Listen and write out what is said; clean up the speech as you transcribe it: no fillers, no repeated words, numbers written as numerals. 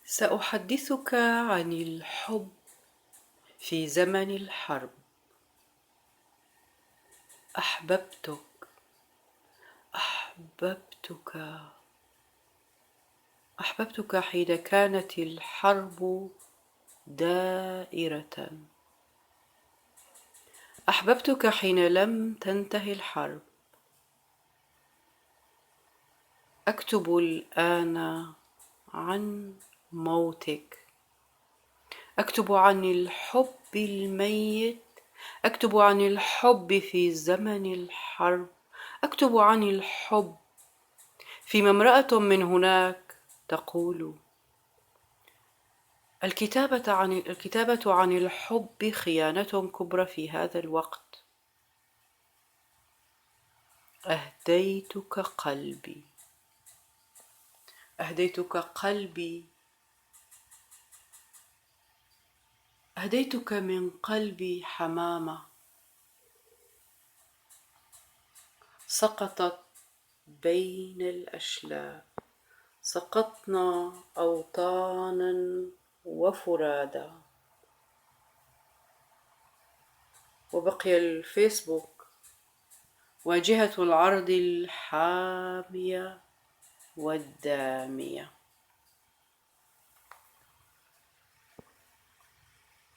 سأحدثك عن الحب في زمن الحرب. أحببتك أحببتك أحببتك حين كانت الحرب دائرة. أحببتك حين لم تنتهي الحرب. أكتب الآن عن موتك. أكتب عن الحب الميت. أكتب عن الحب في زمن الحرب. أكتب عن الحب فيما امرأة من هناك تقول: الكتابة عن الحب خيانة كبرى في هذا الوقت. أهديتك قلبي. أهديتك قلبي. أهديتك من قلبي حمامة سقطت بين الأشلاء. سقطنا أوطانا وفرادا. وبقي الفيسبوك واجهة العرض الحامية والدامية.